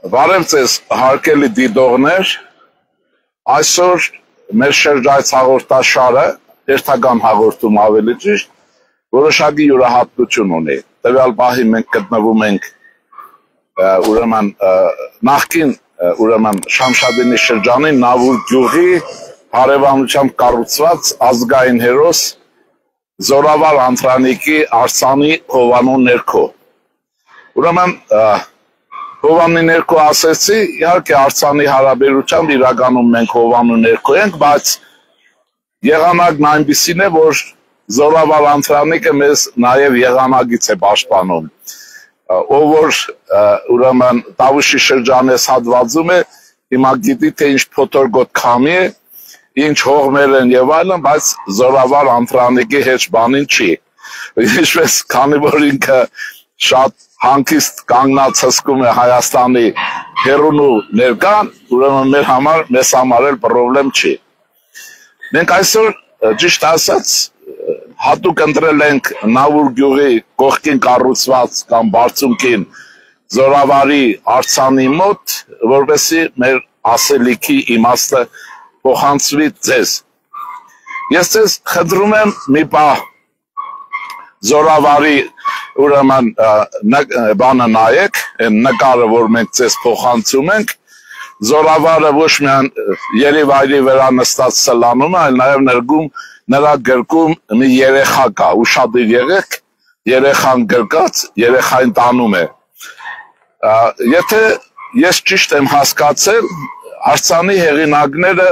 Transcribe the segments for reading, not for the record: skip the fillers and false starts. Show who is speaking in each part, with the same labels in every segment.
Speaker 1: Բարև ձեզ հարգելի դիտողներ, այսօր մեր շրջայց հաղորդաշարը, հերթական հաղորդում ավելի ճիշտ, որոշակի յուրահատկություն ունի։ Տվյալ պահի մենք գտնվում ենք ուրեմն նախկին Շամշադինի շրջանի Նավուր գյուղի հարևանությամբ կառուցված ազգային հերոս Զորավար Անտրանիկի արձանի հովանու ներքո։ Ուրեմն հովանի ներքո ասեցի, իհարկե արձանի հարաբերությամբ իրականում մենք հովանու ներքո ենք, բայց եղանակն այնպիսին է, որ Զորավար Անտրանիկը մեզ նաև եղանակից է պաշտպանում, ով որ ուրեմն Տավուշի շրջանես հատվածում է, հիմա գիտի թե ինչ փոթորգոտ քամի է, ինչ հողմեր են եւ այլն, բայց Զորավար Անտրանիկի հետ բանին չի։ Ինչպես քանի որ ինքը շատ հանգիստ կանգնած հսկում է Հայաստանի հեռուն ու ներկան, ուրեմն մեզ համար էլ պրոբլեմ չի։ Մենք այսօր ճիշտ ասած հատուկ ընտրել ենք Նավուր գյուղի կողքին կառուցված կամ բարձունքին Զորավարի արձանի մոտ, որպեսզի մեր ասելիքի իմաստը փոխանցվի ձեզ։ Ես ձեզ խնդրում եմ մի պահ Զորավարի ուրեմն բանը նայեք, այն նկարը, որ մենք ձեզ փոխանցում ենք, Զորավարը ոչ միայն երևայրի վրա նստած սլանում է, այլ նաև նրա գրկում մի երեխա կա, ուշադիր եղեք, երեխան գրկած, երեխային տանում է։ Եթե ես ճիշտ եմ հասկացել, արձանի հեղինակները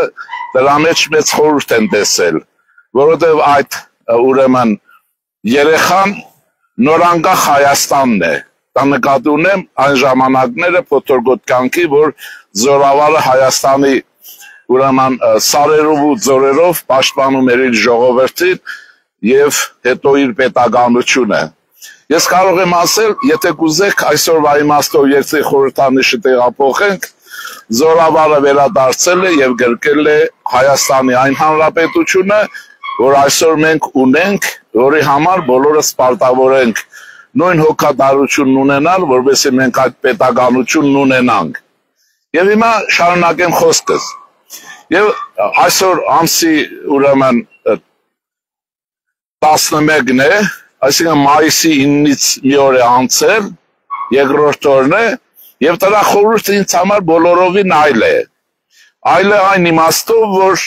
Speaker 1: դրա մեջ մեծ խորհուրդ են տեսել, որովհետև այդ ուրեմն երեխան նորանկախ Հայաստանն է, դա նկատի ունեմ այն ժամանակները փոթորգոտ կյանքի, որ Զորավարը Հայաստանի ուրեմն սարերով ու ձորերով պաշտպանում էր իր ժողովրդին եւ հետո իր պետականությունը։ Ես կարող եմ ասել, եթե կուզեք այսօրվա իմաստով երթի խորհրդանիշը տեղափոխենք, Զորավարը վերադարձել է եւ գրկել է Հայաստանի այն հանրապետությունը, որ այսօր մենք ունենք, որի համար բոլորս պարտավոր ենք նույն հոգատարությունն ունենալ, որովհետեւ մենք այդ պետականությունն ունենանք։ Եվ հիմա շարունակեմ խոսքս։ Եվ այսօր ամսի ուրեմն 11-ն է, այսինքն մայիսի 9-ից մի օր է անցել, երկրորդ օրն է, եւ դրա խորհուրդը ինձ համար բոլորովին այլ է։ Այլ է այն իմաստով, որ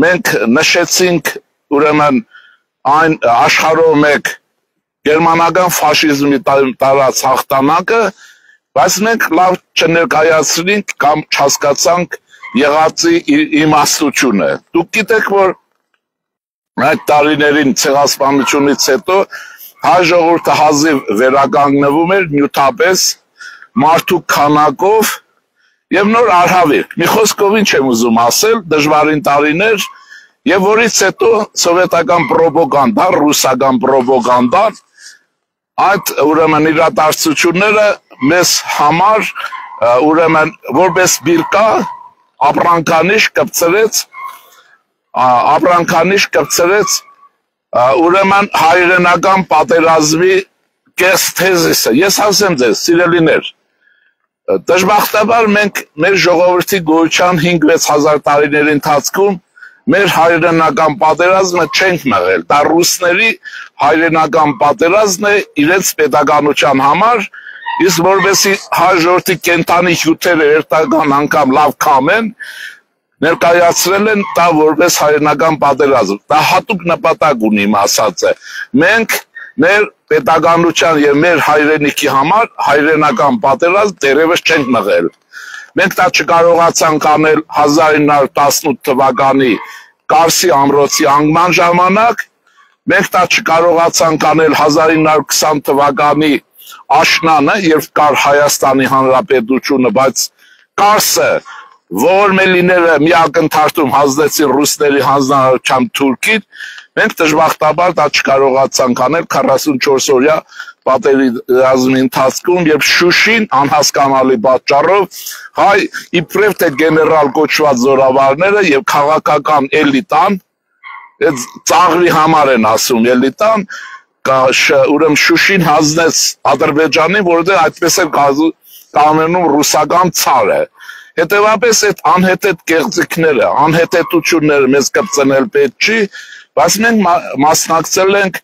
Speaker 1: մենք նշեցինք ուրեմն այն աշխարհով մեկ գերմանական ֆաշիզմի տարած հաղթանակը, բայց մենք լավ չներկայացրինք կամ չհասկացանք եղածի իմաստությունը։ Դուք գիտեք, որ այդ տարիներին ցեղասպանությունից հետո հայ ժողովուրդը հազիվ վերականգնվում էր նյութապես մարդու քանակով եւ նոր արհավիրք։ Մի խոսքով ինչ եմ ուզում ասել, դժվարին տարիներ եւ որից հետո սովետական ռոպագանդա, ռուսական ռոպագանդան այդ ուրեմն իրադարձությունները մեզ համար ուրեմն որպես բիրկա ապրանքանիշ կպցրեց ուրեմն հայրենական պատերազմի կես թեզիսը։ Ես ասեմ ձեզ, սիրելիներ, դժբախտաբար մենք մեր ժողովրդի գոյության 5-6 հազար տարիների ընթացքում մեր հայրենական պատերազմը չենք մղել, դա ռուսների հայրենական պատերազմն է իրենց պետականության համար, իսկ որովհետեւ հայ ժողովրդի կենթանի հյութերը երթական անգամ լավ կամեն, ներկայացրել են դա որպես հայրենական պատերազմ։ Դա հատուկ նպատակ ունի, իմ ասածը։ Մենք մեր պետականության եւ մեր հայրենիքի համար հայրենական պատերազմ դերևս չենք մղել։ Մենք դա չկարողացանք անել 1918 թվականի Կարսի ամրոցի անկման ժամանակ, մենք դա չկարողացանք անել 1920 թվականի աշնանը, երբ կար Հայաստանի Հանրապետությունը, բայց Կարսը ողորմելիները մի ակնթարթում հանձնեցին ռուսների հանձնարարությամբ Թուրքին, մենք դժբախտաբար դա չկարողացանք անել 44-օրյա պատերազմի ընթացքում, երբ Շուշին անհասկանալի պատճառով հայ իբրև թե գեներալ կոչված զորավարները եւ քաղաքական էլիտան, այդ ծաղրի համար են ասում էլիտան, ուրեմն Շուշին հանձնեց Ադրբեջանին, որովհետեւ այդպես էլ կանոնում ռուսական ցարը։ Հետևաբար այդ անհետետ կեղծիքները, անհետետությունները մեզ կպցնել պետք չի, բայց մենք մասնակցել ենք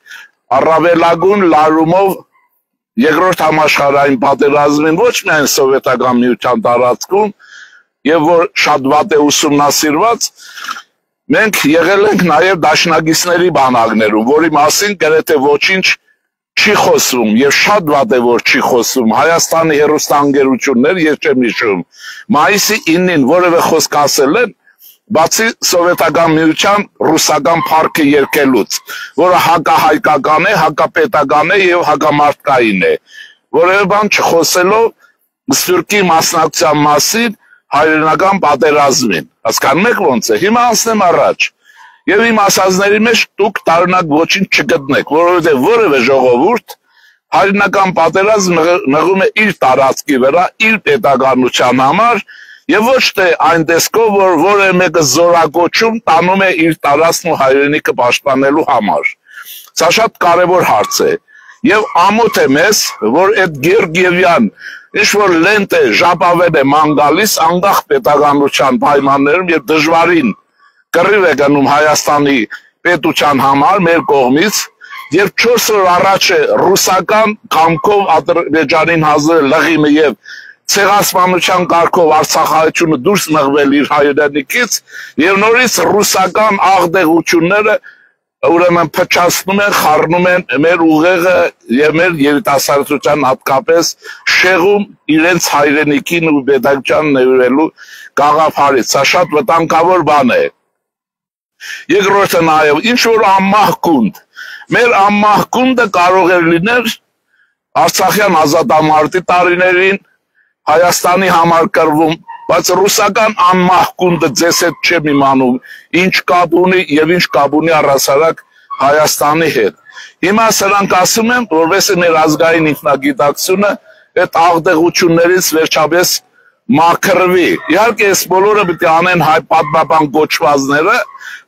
Speaker 1: առավելագույն լարումով երկրորդ համաշխարհային պատերազմին ոչ միայն սովետական միության տարածքում, եւ որ շատ վատ է ուսումնասիրված, մենք եղել ենք նաեւ դաշնակիցների բանակներում, որի մասին գրեթե ոչինչ չի խոսվում եւ շատ վատ է որ չի խոսվում։ Հայաստանի հեռուստաընկերություններ, ես չեմ հիշում, մայիսի 9-ին որևէ խոսք ասել են, բացի սովետական միության ռուսական փառքը երգելուց, որը հակահայկական է, հակապետական է եւ հակամարտկային է, որևէ բան չխոսելով Սփյուռքի մասնակցության մասին հայրենական պատերազմին։ Հասկանում եք ոնց է։ Հիմա անցնեմ առաջ։ Եվ իմ ասածների մեջ դուք տարօրինակ ոչինչ չգտնեք, որովհետև որևէ ժողովուրդ հայրենական պատերազմ մղում է իր տարածքի վրա, իր պետականության համար, եւ ոչ թե այն տեսքով, որ որևէ մեկը զորակոչում տանում է իր տարածքն ու հայրենիքը պաշտպանելու համար։ Սա շատ կարևոր հարց է։ Եվ ամոթ է մեզ, որ այդ Գեորգիևյան ինչ-որ լենտ է, ժապավեն է ման գալիս անկախ պետականության պայմաններում եւ դժվարին կռիվ է գնում Հայաստանի պետության համար մեր կողմից եւ 4 օր առաջ է ռուսական կամքով Ադրբեջանին հազրել լղիմը եւ ցեղասպանության կարգով Արցախահայությունը դուրս մղվել իր հայրենիքից եւ նորից ռուսական աղդեղությունները ուրեմն փչացնում են, խառնում են մեր ուղեղը եւ մեր երիտասարդության հատկապես շեղում իրենց հայրենիքին ու պետականին ներելու գաղափարից։ Սա շատ վտանգավոր բան է։ Երկրորդը նաեւ ինչ որ անմահ կունդ։ Մեր անմահ կունդը կարող է լինել Արցախյան ազատամարտի տարիներին Հայաստանի համար կրվում, բայց ռուսական անմահ կունդը ձեզ հետ չեմ իմանում, ինչ կապ ունի եւ ինչ կապ ունի առասարակ Հայաստանի հետ։ Հիմա սրանք ասում են, որպես մեր ազգային ինքնագիտակցությունը այդ աղդեղություններից վերջապես մաքրվի։ Իհարկե, այս բոլորը պետք է անեն հայ պատմական կոչվածները,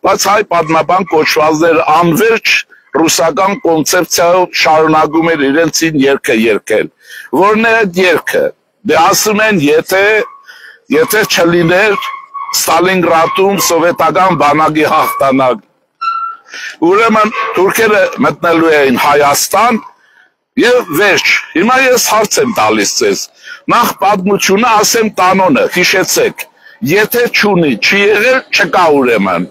Speaker 1: բայց հայ պատմական կոչվածները անverջ ռուսական կոնցեպցիայով շարունակում են իրենցին երգը երգել։ Որն է այդ երգը։ Դե ասում են, եթե չլիներ Ստալինգրադում սովետական բանակի հաղթանակ, ուրեմն թուրքերը մտնելու էին Հայաստան եւ վերջ։ Հիմա ես հարց եմ տալիս ձեզ։ Նախ պատմությունը ասեմ կանոնը, հիշեցեք։ Եթե չունի, չի եղել, չկա ուրեմն։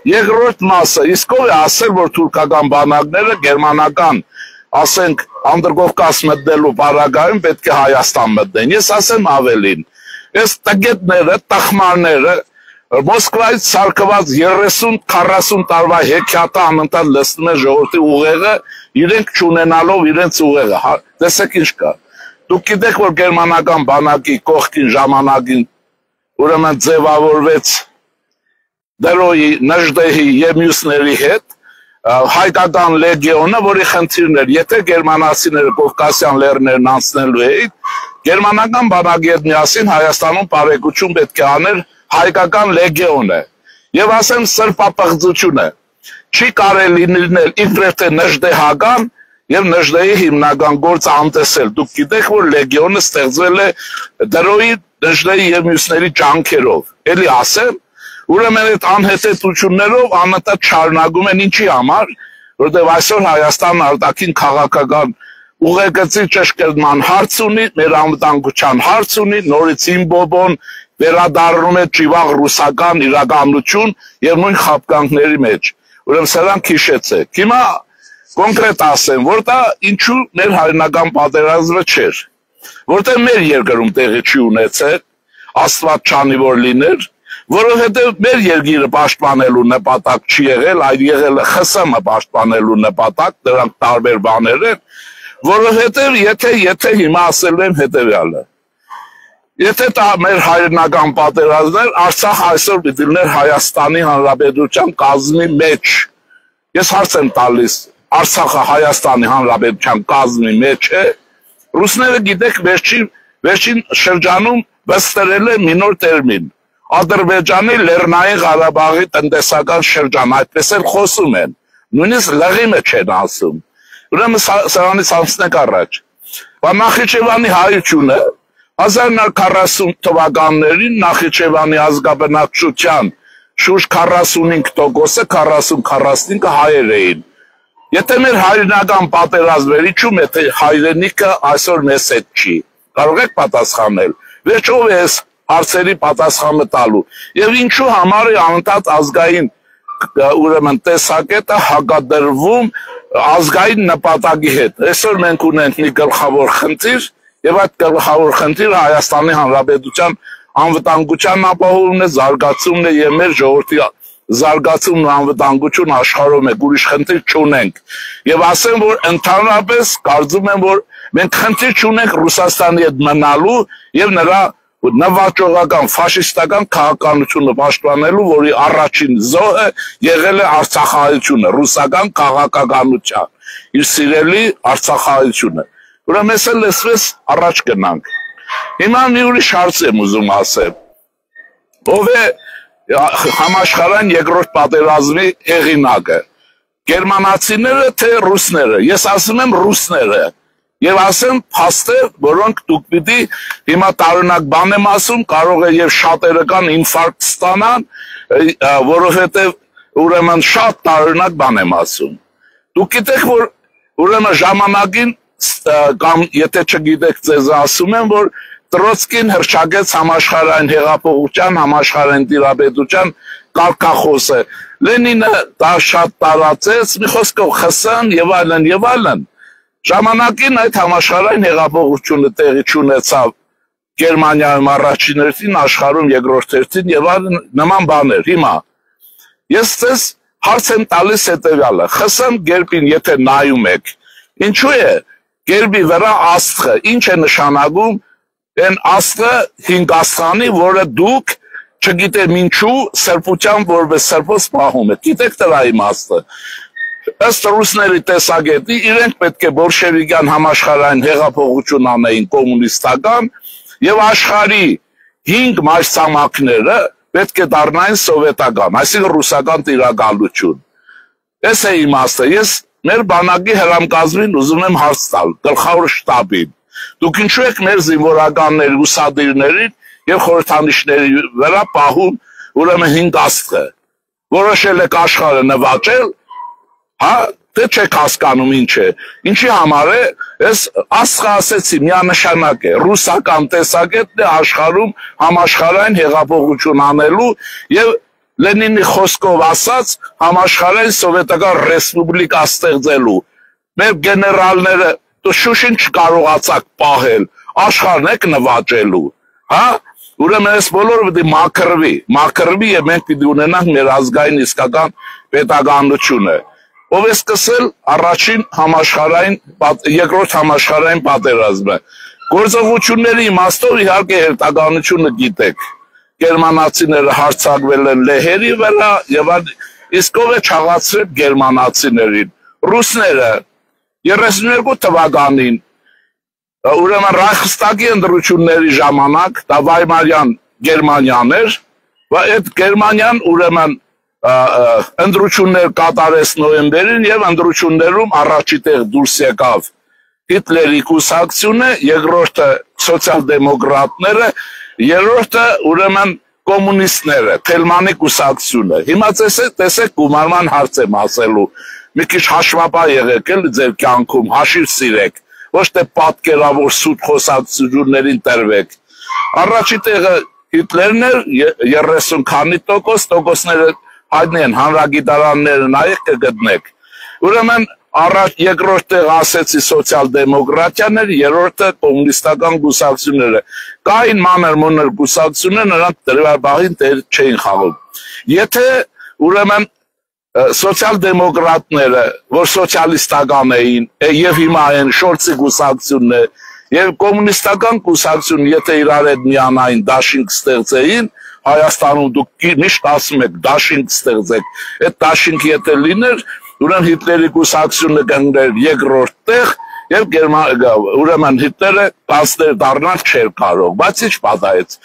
Speaker 1: Երկրորդ մասը, իսկ ով է ասել, որ թուրքական բանակները գերմանական, ասենք, Անդրկովկաս մտնելու պարագայում պետք է Հայաստան մտնեն։ Ես ասեմ ավելին։ Այս տգետները, տխմարները, Մոսկվայից սարքված 30-40 տարվա հեքիաթը անընդհատ լսում են ժողովրդի ուղեղը, իրենք չունենալով իրենց ուղեղը։ Տեսեք ինչ կա։ Դուք գիտեք, որ գերմանական բանակի կողքին ժամանակին ուրեմն ձևավորվեց Դրոյի, Նժդեհի եւ մյուսների հետ հայկական լեգիոնը, որի խնդիրն էր, եթե գերմանացիները Կովկասյան լեռներն անցնելու էին, գերմանական բանակի հետ միասին Հայաստանում բարեկություն պետք է աներ հայկական լեգիոնը։ Եվ ասեմ սրբապղծությունը չի կարելի լինել իբրև թե նժդեհական եւ նժդեհի հիմնական գործը անտեսել։ Դուք գիտեք, որ լեգիոնը ստեղծվել է Դրոյի, Նժդեհի եւ մյուսների ջանքերով։ Էլի ասեմ, ուրեմն այդ անհետեցություններով անընդհատ շարունակում են ինչի համար, որտեղ այսօր Հայաստան արտաքին քաղաքական ուղեկցի ճշգրտման հարց ունի, մեր անվտանգության հարց ունի, նորից Իմբոբոն վերադառնում է ճիվաղ ռուսական իրականություն եւ նույն խապկանքների մեջ։ Ուրեմն սրանք հիշեցեք։ Հիմա կոնկրետ ասեմ, որ դա ինչու մեր հայրենական պատերազմը չէր, որտեղ մեր երկրում տեղի չի ունեցել, Աստված չանի որ լիներ, որովհետև մեր երկիրը պաշտպանելու նպատակ չի եղել, այլ եղել է ԽՍՀՄ պաշտպանելու նպատակ, դրանք տարբեր բաներ են, որովհետև եթե հիմա ասել եմ հետևյալը, եթե դա մեր հայրենական պատերազմն էր, Արցախ այսօր պիտի լիներ Հայաստանի Հանրապետության կազմի մեջ։ Ես հարց եմ տալիս, Արցախը Հայաստանի Հանրապետության կազմի մեջ է, ռուսները գիտեք վերջին շրջանում վստահել է մի նոր տերմին, Ադրբեջանի Լեռնային Ղարաբաղի տնտեսական շրջան, այդպես էլ խոսում են, նույնիսկ լղիմը չեն ասում։ Ուրեմն սրանից անցնենք առաջ։ Նախիջևանի հայությունը, 1940 թվականներին Նախիջևանի ազգաբնակչության շուրջ 45%-ը 40-45-ը հայեր էին։ Եթե մեր հայրենական պատերազմների չում եթե հայրենիքը այսօր մեզ հետ չի, կարող եք պատասխանել։ Վերջով է այս հարցերի պատասխանը տալու։ Եվ ինչու համար է անընդհատ ազգային ուրեմն տեսակետը հակադրվում ազգային նպատակի հետ։ Այսօր մենք ունենք մի գլխավոր խնդիր, եւ այդ գլխավոր խնդիրը Հայաստանի Հանրապետության անվտանգության ապահովումն է, զարգացումն է եւ մեր ժողովրդի զարգացումն ու անվտանգություն աշխարհում է, ուրիշ խնդիր չունենք։ Եվ ասեմ, որ ընդհանրապես կարծում եմ, որ մենք խնդիր չունենք Ռուսաստանի հետ մնալու եւ նրա նվաճողական ֆաշիստական քաղաքականությունը պաշտպանելու, որի առաջին զոհը եղել է Արցախահայությունը, ռուսական քաղաքականության, իր սիրելի Արցախահայությունը։ Ուրեմն ես էլ լսվեց առաջ գնանք։ Հիմա մի ուրիշ հարց եմ ուզում ասել։ Ով է համաշխարհային երկրորդ պատերազմի հեղինակը։ Գերմանացիները թե ռուսները։ Ես ասում եմ ռուսները։ Եվ ասեմ փաստեր, որոնք դուք պիտի հիմա տարօրինակ բան եմ ասում, կարող է եւ շատերը կան ինֆարկտ ստանան, որովհետեւ ուրեմն շատ տարօրինակ բան եմ ասում։ Դուք գիտեք, որ ուրեմն ժամանակին կամ եթե չգիտեք, ձեզ ասում եմ, որ Տրոցկին հռչակեց համաշխարհային հեղափոխության, համաշխարհային տիրապետության կարգախոսը։ Լենինը դա շատ տարածեց, մի խոսքով ԽՍՀՄ եւ այլն եւ այլն։ Ժամանակին այդ համաշխարհային հեղափոխությունը տեղի չունեցավ Գերմանիայում առաջին հերթին, աշխարհում երկրորդ հերթին եւ այլն նման բաներ։ Հիմա ես ձեզ հարց եմ տալիս հետեւյալը. ԽՍՀՄ գերբին եթե նայում եք, ինչու է գերբի վրա աստղը, ինչ է նշանակում այն աստղը 5 աստղանի, որը դուք չգիտեմ ինչու սրբության որպես սրբոց պահում եք։ Գիտեք դրա իմաստը։ Ըստ ռուսների տեսակետի իրենք պետք է բոլշևիկյան համաշխարհային հեղափոխություն անեին կոմունիստական եւ աշխարհի 5 մայրցամաքները պետք է դառնային սովետական, այսինքն ռուսական տիրակալություն։ Այս է իմաստը։ Ես մեր բանակի հրամկազմին ուզում եմ հարց տալ, գլխավոր շտաբին։ Դուք ինչու եք մեր զինվորականների, ուսադիրներին եւ խորհրդանիշների վրա պահում ուրեմն 5 աստղը։ Որոշել եք աշխարհը նվաճել, հա, թե չեք հասկանում ինչ է։ Ինչի համար է, այս աստղը ասեցի, միանշանակ է, ռուսական տեսակետն է աշխարհում համաշխարհային հեղափոխություն անելու եւ Լենինի խոսքով ասած համաշխարհային սովետական ռեսպուբլիկա ստեղծելու։ Մեր գեներալները Շուշին չկարողացաք պահել, աշխարհն եք նվաճելու, հա։ Ուրեմն այս բոլորը պետք է մաքրվի եւ մենք պիտի ունենանք մեր ազգային իսկական պետականությունը։ Ով է սկսել առաջին համաշխարհային, երկրորդ համաշխարհային պատերազմը։ Գործողությունների իմաստով իհարկե հերթականությունը գիտեք։ Գերմանացիները հարձակվել են լեհերի վրա եւ իսկ ով է չաղացրել գերմանացիներին։ Ռուսները 32 թվականին ուրեմն Ռայխստագի ընտրությունների ժամանակ դա Վայմարյան Գերմանիան էր, այդ Գերմանիան ուրեմն ընտրություններ կատարեց նոյեմբերին եւ ընտրություններում առաջի տեղ դուրս եկավ Հիտլերի կուսակցությունը, երկրորդը սոցիալ-դեմոկրատները, երրորդը ուրեմն կոմունիստները, Թելմանի կուսակցությունը։ Հիմա տեսեք գումարման հարց եմ ասելու։ Մի քիչ հաշվապահ եղեք էլ ձեր կյանքում, հաշիվ սիրեք, ոչ թե պատկերավոր սուտ խոսակցություններին տրվեք։ Առաջի տեղը Հիտլերն էր 30 քանի տոկոսները հայտնի են հանրագիտարանները նայեք կգտնեք։ Ուրեմն երկրորդ տեղ ասեցի սոցիալ-դեմոկրատիան էր, երրորդը կոմունիստական կուսակցությունները։ Կային մանր-մոնր կուսակցություններ, նրանք դրվաբաղին դեր չէին խաղում։ Եթե ուրեմն սոցիալ-դեմոկրատները, որ սոցիալիստական էին, եւ հիմա են Շորցի կուսակցությունն է, եւ կոմունիստական կուսակցությունը, եթե իրար հետ միանային դաշինք ստեղծեին, Հայաստանում դուք միշտ ասում եք դաշինք ստեղծեք, այդ դաշինքը եթե լիներ, ուրեմն Հիտլերի կուսակցությունը կընկներ երկրորդ տեղ եւ ուրեմն Հիտլերը կասներ դառնալ չէր կարող, բայց ինչ պատահեց։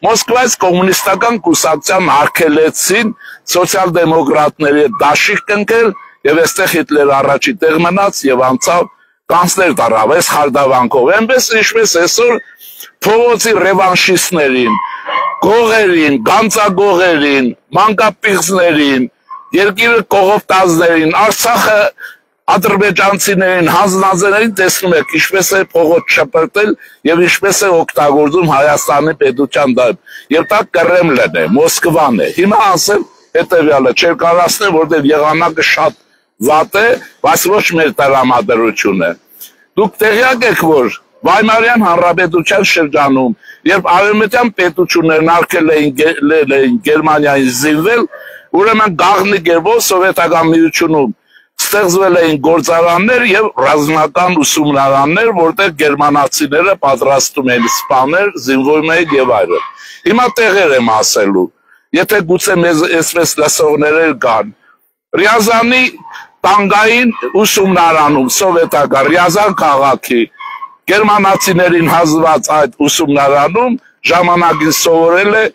Speaker 1: Մոսկվայից կոմունիստական կուսակցության արգելեցին սոցիալ-դեմոկրատների դաշինք կնքել եւ այստեղ Հիտլերը առաջի տեղ մնաց եւ անցավ կանցներ դարավ այս խարդավանքով, այնպես ինչպես այսօր փողոցի ռևանշիստներին, գողերին, գանձագողերին, մանկապիղծներին, երկիրը կողոպտածներին, Արցախը ադրբեջանցիներին, հանձնազերներին տեսնում եք ինչպես է փողոց շպրտել եւ ինչպես է օգտագործում Հայաստանի պետության դեմ։ Եվ դա Կրեմլն է, Մոսկվան է։ Հիմա ասեմ հետեւյալը, չէր կարասնեմ, որտեղ եղանակը շատ վատ է, բայց ոչ մեր տրամադրությունը։ Դուք տեղյակ եք, որ Վայմարյան Հանրապետության շրջանում, երբ արևմտյան պետություններն արկել էին Գերմանիային զինվել, ուրեմն գաղտնի կերպով սովետական միությունում ստեղծվել էին գործարաններ եւ ռազմական ուսումնարաններ, որտեղ գերմանացիները պատրաստում էին սպաներ, զինվում էին եւ այլն։ Հիմա տեղեր եմ ասելու, եթե գուցե մեզ այսպես լսողներ կան։ Ռիազանի տանգային ուսումնարանում սովետական Ռիազան քաղաքի գերմանացիներին հազված այդ ուսումնարանում ժամանակին սովորել է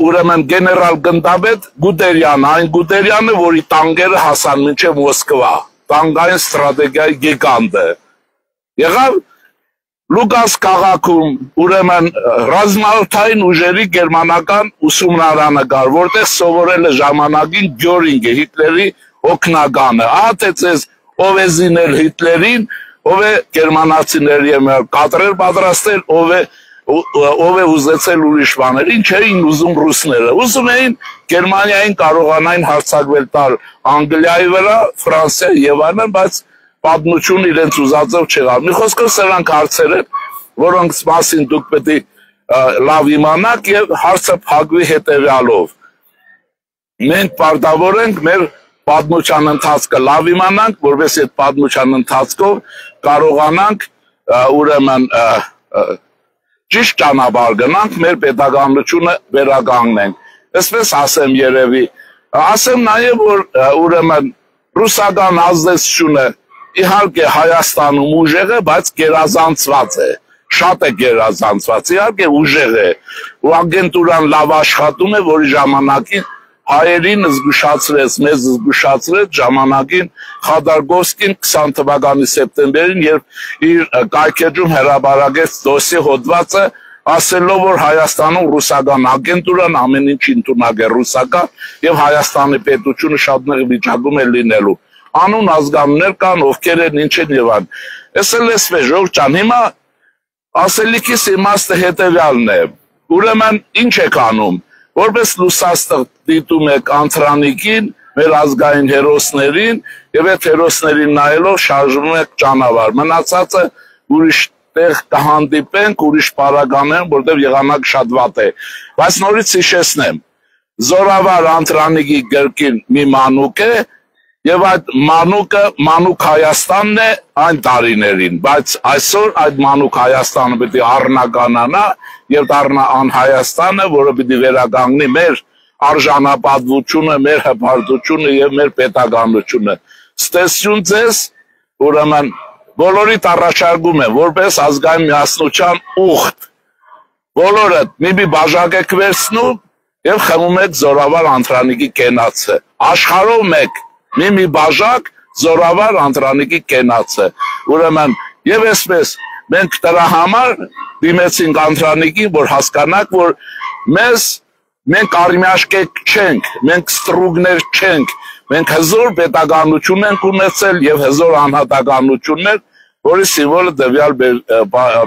Speaker 1: ուրեմն գեներալ գնդապետ Գուդերյանը, այն Գուդերյանը, որի տանկերը հասան մինչև Մոսկվա, տանկային ստրատեգիայի գիգանտը։ Եղավ Լուգանսկ քաղաքում ուրեմն ռազմաօդային ուժերի գերմանական ուսումնարանը կար, որտեղ սովորել է ժամանակին Գյորինգը, Հիտլերի օգնականը։ Ահա թե ձեզ ով է զինել Հիտլերին, ով է գերմանացիների կադրեր պատրաստել, ով է ուզեցել ուրիշ բաներ, ինչ էին ուզում ռուսները։ Ուզում էին Գերմանիային կարողանային հարձակվել տալ Անգլիայի վրա, Ֆրանսիայի եւ այլն, բայց պատմություն իրենց ուզածով չեղավ։ Մի խոսքով սրանք հարցեր են, որոնց մասին դուք պետք է լավ իմանաք եւ հարցը փակվի հետեւյալով։ Մենք պարտավոր ենք մեր պատմության ընթացքը լավ իմանանք, որովհետեւ այդ պատմության ընթացքով կարողանանք ուրեմն ճիշտ ճանապարհ գնանք, մեր պետականությունը վերականգնենք։ Այսպես ասեմ երևի, ասեմ նաև որ ուրեմն ռուսական ազդեցությունը իհարկե Հայաստանում ուժեղ է, բայց գերազանցված է, շատ է գերազանցված, իհարկե ուժեղ է, ու ագենտուրան լավ աշխատում է, որի ժամանակին հայերին զգուշացրեց, մեզ զգուշացրեց ժամանակին Խադարգովսկին 20 թվականի սեպտեմբերին, երբ իր կայքեջում հրապարակեց դոսի հոդվածը, ասելով, որ Հայաստանում ռուսական ագենտուրան ամեն ինչ ընդունակ է ռուսական եւ Հայաստանի պետությունը շատ նեղ վիճակում է լինելու։ Անուն ազգանուններ կան, ովքեր են, ինչ են եւ այլն։ Էս էլ էս է Ժողովուրդ ջան, հիմա ասելիքիս իմաստը հետեւյալն է։ Ուրեմն ինչ եք անում։ Որպես լուսաստղ դիտում եք Անտրանիկին, մեր ազգային հերոսներին եւ այդ հերոսներին նայելով շարժվում եք ճանապարհ։ Մնացածը ուրիշ տեղ կհանդիպենք, ուրիշ պարագաներում, որտեղ եղանակ շատ վատ է։ Բայց նորից հիշեցնեմ, Զորավար Անտրանիկի գրքին մի մանուկ է եւ այդ մանուկը մանուկ Հայաստանն է այն տարիներին, բայց այսօր այդ մանուկ Հայաստանը պետք է առնականանա եւ դառնա ան Հայաստանը, որը պետք է վերականգնի մեր արժանապատվությունը, մեր հպարտությունը եւ մեր պետականությունը։ Ստեսյուն ձեզ, ուրեմն բոլորիդ առաջարկում եմ, որպես ազգային միասնության ուխտ, բոլորդ մի բաժակ եք վերցնում եւ խմում եք Զորավար Անտրանիկի կենացը։ Աշխարհով մեկ մի բաժակ Զորավար Անտրանիկի կենացը։ Ուրեմն եւ այսպես մենք դրա համար դիմեցինք Անտրանիկին, որ հասկանաք, որ մենք արմյաշկեք չենք, մենք ստրուգներ չենք, մենք հզոր պետականություն ենք ունեցել եւ հզոր անհատականություններ, որի սիմվոլը տվյալ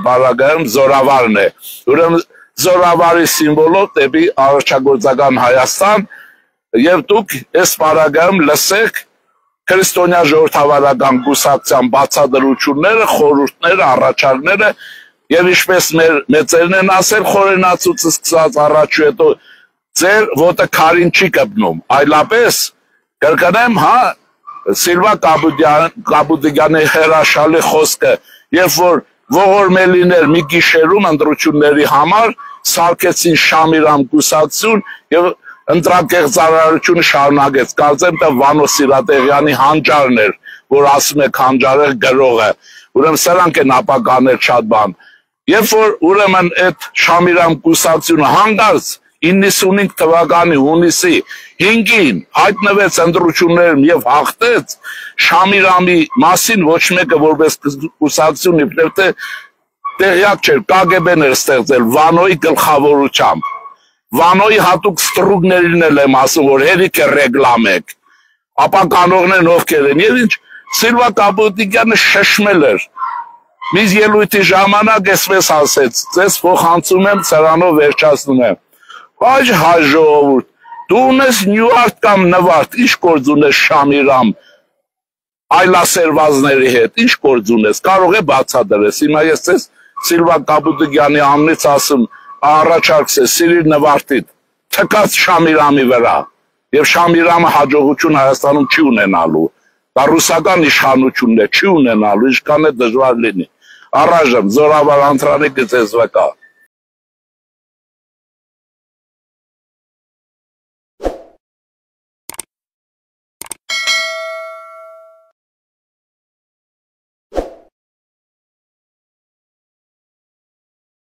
Speaker 1: բառագայում Զորավարն է։ Ուրեմն Զորավարի սիմվոլով դեպի առաջագործական Հայաստան եւ դուք այս բառագայում լսեք քրիստոնյա ժողովրդավարական կուսակցության բացատրությունները, խորհուրդները, առաջարկները եւ ինչպես մեր մեծերն են ասել խորենացուցը սկսած առաջ ու հետո ձեր ոտը քարին չի կպնում, այլապես կրկնեմ, հա, Սիլվա Կապուտյանի հրաշալի խոսքը, երբ որ ողորմելիներ մի գիշերում ընտրությունների համար սարքեցին Շամիրամ կուսակցություն եւ ընտրակեղծարարությունը շարունակեց, կարծեմ թե Վանո Սիրատեղյանի հանճարն էր, որ ասում է հանճարը գրողը, ուրեմն սրանք են ապականել շատ բան։ Երբ որ ուրեմն այդ Շամիրամ կուսակցությունը հանգարց 95 թվականի հունիսի 5-ին հայտնվեց ընտրություններում եւ հաղթեց, Շամիրամի մասին ոչ մեկը որպես կուսակցություն իբրև թե տեղյակ չէր, KGB-ն էր ստեղծել Վանոյի գլխավորությամբ։ Վանոյի հատուկ ստրուկներին էլ եմ ասում, որ հերիք է ռեգլամեք, ապա կանողներն ովքեր են, եւ ինչ Սիլվա Կապուտիկյանը շշմել էր։ Միս ելույթի ժամանակ էսպես ասեց, ձեզ փոխանցում եմ, սրանով վերջացնում եմ։ Ոչ հայ ժողովուրդ, դու ունես Նյուարտ կամ Նվարդ, ինչ գործ ունես Շամիրամ այլասերվածների հետ, ինչ գործ ունես, կարող է բացատրես։ Հիմա ես ձեզ Սիլվա Կապուտիկյանի անունից ասում, առաջարկս Սիրիլ Նվարդիդ, թքած Շամիրամի վրա, եւ Շամիրամը հաջողություն Հայաստանում չի ունենալու, դա ռուսական իշխանությունն է, չի ունենալու, ինչքան է դժվար լինի։ Առայժմ զորավար ընտրանիկը ձեզ վկա։